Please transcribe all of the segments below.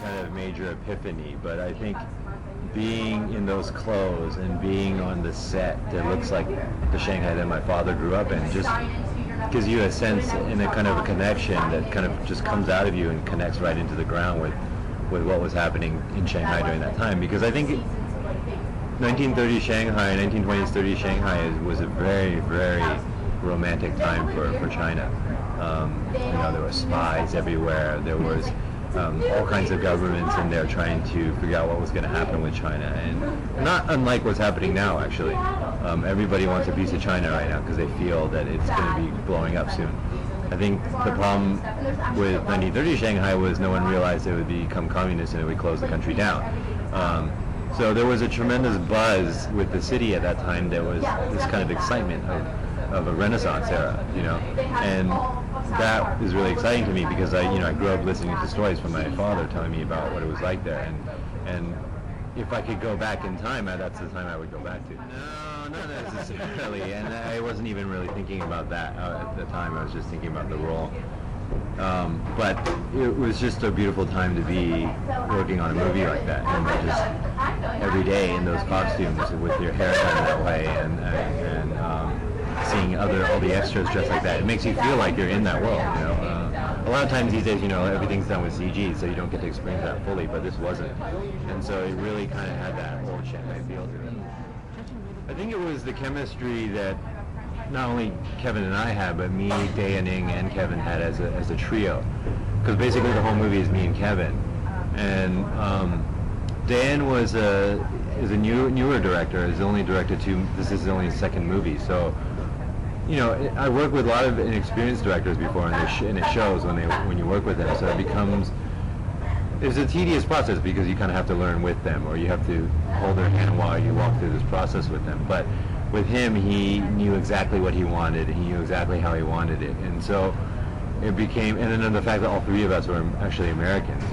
kind of major epiphany, but I think being in those clothes and being on the set that looks like the Shanghai that my father grew up in just gives you a sense and a kind of a connection that kind of just comes out of you and connects right into the ground with what was happening in Shanghai during that time. Because I think 1930 Shanghai, 1920s 30 Shanghai was a very, very romantic time for China. There were spies everywhere. There was all kinds of governments in there trying to figure out what was going to happen with China, and not unlike what's happening now, actually. Everybody wants a piece of China right now because they feel that it's going to be blowing up soon. I think the problem with 1930 Shanghai was no one realized it would become communist and it would close the country down. So there was a tremendous buzz with the city at that time. There was this kind of excitement of a Renaissance era, and that is really exciting to me because I grew up listening to stories from my father telling me about what it was like there, and if I could go back in time, that's the time I would go back to. No, not necessarily, and I wasn't even really thinking about that at the time. I was just thinking about the role. But it was just a beautiful time to be working on a movie like that, and just every day in those costumes with your hair done that way, and seeing all the extras dressed like that. It makes you feel like you're in that world, a lot of times these days, everything's done with CG, so you don't get to experience that fully, but this wasn't. And so it really kind of had that whole Shanghai feel to it. I think it was the chemistry that not only Kevin and I had, but me, Dae-Ning, and Kevin had as a trio. Because basically the whole movie is me and Kevin. And Dan is a newer director. He's only directed this is only his second movie, so I worked with a lot of inexperienced directors before, and it shows when you work with them. So it's a tedious process because you kind of have to learn with them, or you have to hold their hand while you walk through this process with them. But with him, he knew exactly what he wanted. He knew exactly how he wanted it, and so it became. And then the fact that all three of us were actually Americans.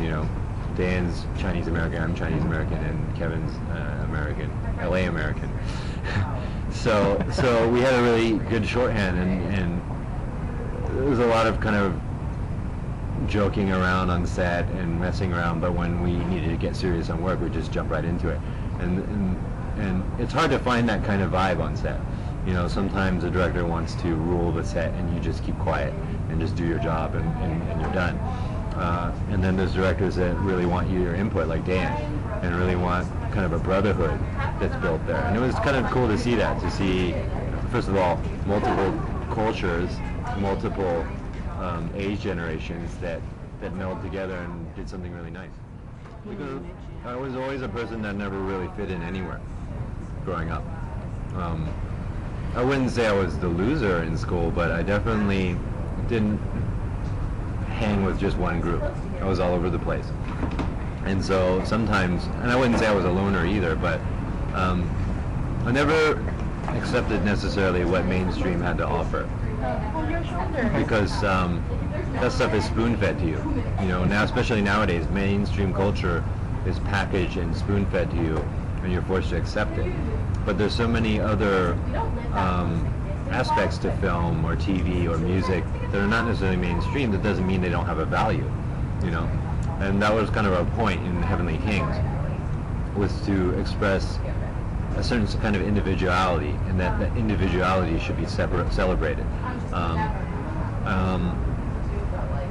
Dan's Chinese American, I'm Chinese American, and Kevin's American, LA American. So we had a really good shorthand, and there was a lot of kind of joking around on set and messing around, but when we needed to get serious on work, we just jump right into it. And it's hard to find that kind of vibe on set. Sometimes a director wants to rule the set and you just keep quiet and just do your job and you're done. And then there's directors that really want your input, like Dan, and really want kind of a brotherhood that's built there. And it was kind of cool to see that, first of all, multiple cultures, multiple age generations that meld together and did something really nice. Because I was always a person that never really fit in anywhere growing up. I wouldn't say I was the loser in school, but I definitely didn't hang with just one group. I was all over the place. And so sometimes, and I wouldn't say I was a loner either, but I never accepted necessarily what mainstream had to offer. Because that stuff is spoon-fed to you. Now, especially nowadays, mainstream culture is packaged and spoon-fed to you, and you're forced to accept it. But there's so many other aspects to film or TV or music that are not necessarily mainstream. That doesn't mean they don't have a value, And that was kind of our point in Heavenly Kings, was to express a certain kind of individuality, and that individuality should be celebrated.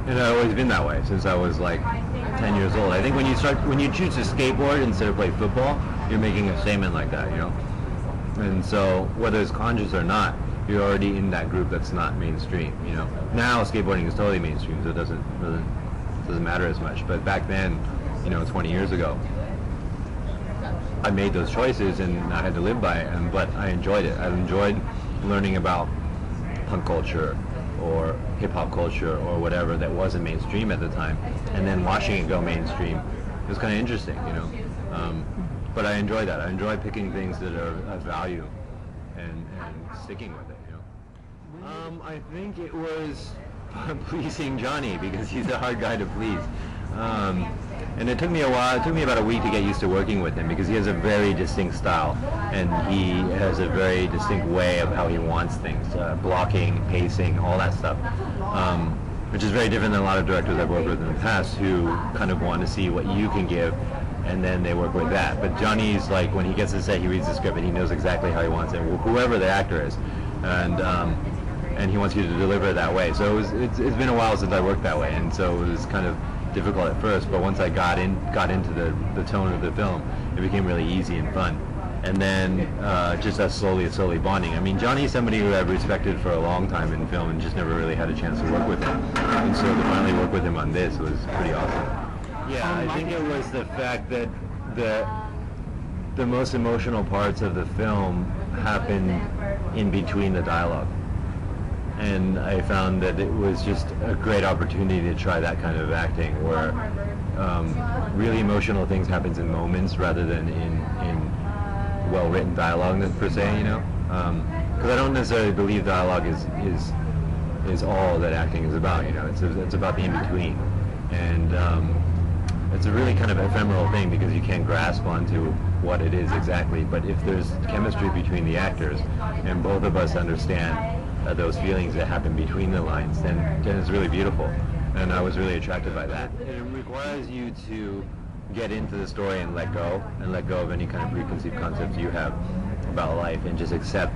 And I've always been that way since I was like 10 years old. I think when you choose to skateboard instead of play football, you're making a statement like that, And so whether it's conscious or not, you're already in that group that's not mainstream, Now skateboarding is totally mainstream, so it doesn't matter as much. But back then, 20 years ago, I made those choices and I had to live by it, but I enjoyed it. I enjoyed learning about punk culture or hip-hop culture or whatever that wasn't mainstream at the time, and then watching it go mainstream. It was kind of interesting, But I enjoy that. I enjoy picking things that are of value and sticking with it, I think it was pleasing Johnny, because he's a hard guy to please. And it took me a while. It took me about a week to get used to working with him, because he has a very distinct style, and he has a very distinct way of how he wants things, blocking, pacing, all that stuff. which is very different than a lot of directors I've worked with in the past who kind of want to see what you can give, and then they work with that. But Johnny's like, when he gets to say, he reads the script and he knows exactly how he wants it, whoever the actor is, and he wants you to deliver it that way. So it's been a while since I worked that way, and so it was kind of difficult at first. But once I got into the tone of the film, it became really easy and fun. And then just us slowly bonding. I mean, Johnny's somebody who I've respected for a long time in film and just never really had a chance to work with him. And so to finally work with him on this was pretty awesome. Yeah, I think it was the fact that the most emotional parts of the film happen in between the dialogue. And I found that it was just a great opportunity to try that kind of acting where really emotional things happens in moments rather than in well-written dialogue per se, you know, because I don't necessarily believe dialogue is all that acting is about. You know, it's about the in-between, and it's a really kind of ephemeral thing because you can't grasp onto what it is exactly. But if there's chemistry between the actors and both of us understand those feelings that happen between the lines, then it's really beautiful, and I was really attracted by that. It requires you to get into the story and let go of any kind of preconceived concepts you have about life and just accept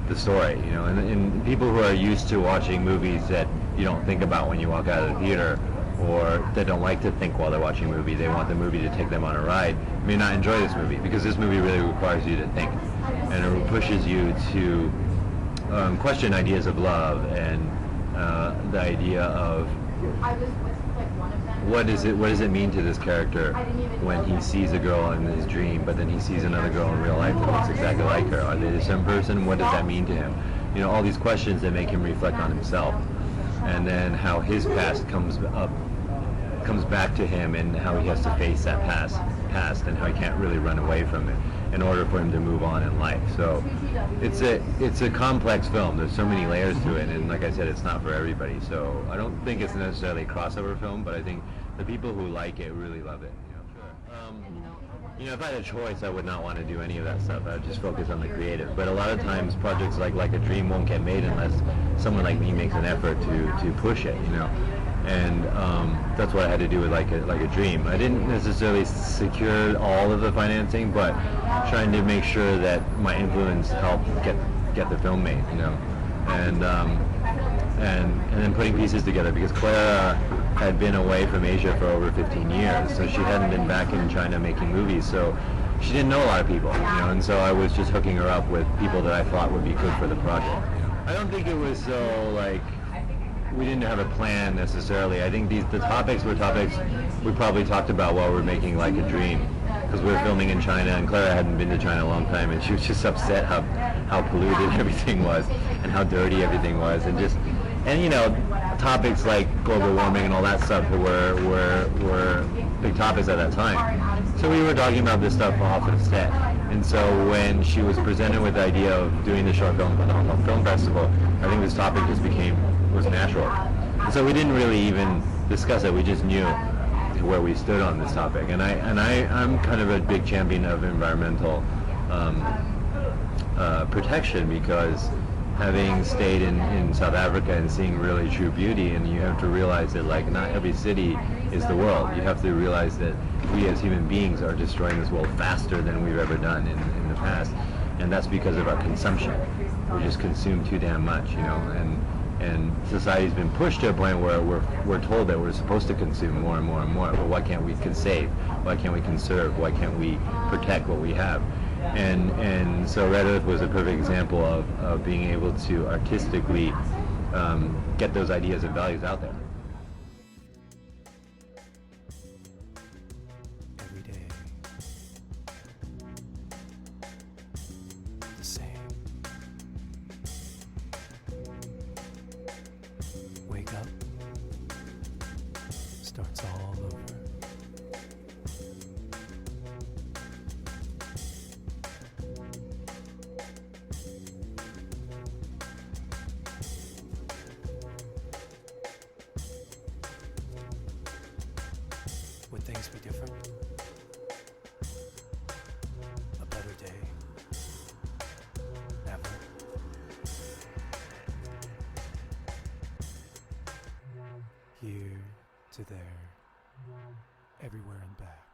the story, you know. And people who are used to watching movies that you don't think about when you walk out of the theater, or that don't like to think while they're watching a movie, they want the movie to take them on a ride, may not enjoy this movie because this movie really requires you to think, and it pushes you to question ideas of love and the idea of what does it mean to this character when he sees a girl in his dream, but then he sees another girl in real life that looks exactly like her? Are they the same person? What does that mean to him? You know, all these questions that make him reflect on himself, and then how his past comes back to him, and how he has to face that past, and how he can't really run away from it in order for him to move on in life. So it's a complex film. There's so many layers to it, and like I said, it's not for everybody. So I don't think it's necessarily a crossover film, but I think the people who like it really love it. You know, if I had a choice, I would not want to do any of that stuff. I would just focus on the creative. But a lot of times, projects like a Dream won't get made unless someone like me makes an effort to push it. You know. And that's what I had to do with like a Dream. I didn't necessarily secure all of the financing, but trying to make sure that my influence helped get the film made, you know, and then putting pieces together, because Clara had been away from Asia for over 15 years, so she hadn't been back in China making movies, so she didn't know a lot of people, you know, and so I was just hooking her up with people that I thought would be good for the project. You know? I don't think it was so like. We didn't have a plan necessarily. I think the topics were topics we probably talked about while we were making Like a Dream, because we were filming in China, and Clara hadn't been to China a long time, and she was just upset how polluted everything was and how dirty everything was, and you know, topics like global warming and all that stuff were big topics at that time. So we were talking about this stuff off of set, and so when she was presented with the idea of doing the short film for the Hong Kong Film Festival, I think this topic just was natural. And so we didn't really even discuss it. We just knew where we stood on this topic. And I'm kind of a big champion of environmental protection, because having stayed in South Africa and seeing really true beauty, and you have to realize that like not every city is the world. You have to realize that we as human beings are destroying this world faster than we've ever done in the past, and that's because of our consumption. We just consume too damn much, you know, and society's been pushed to a point where we're told that we're supposed to consume more and more and more, but why can't we save? Why can't we conserve? Why can't we protect what we have? And so Red Earth was a perfect example of being able to artistically get those ideas and values out there. Every day, the same. Wake up, starts all over. Would things be different? A better day? Never. Here to there, everywhere and back.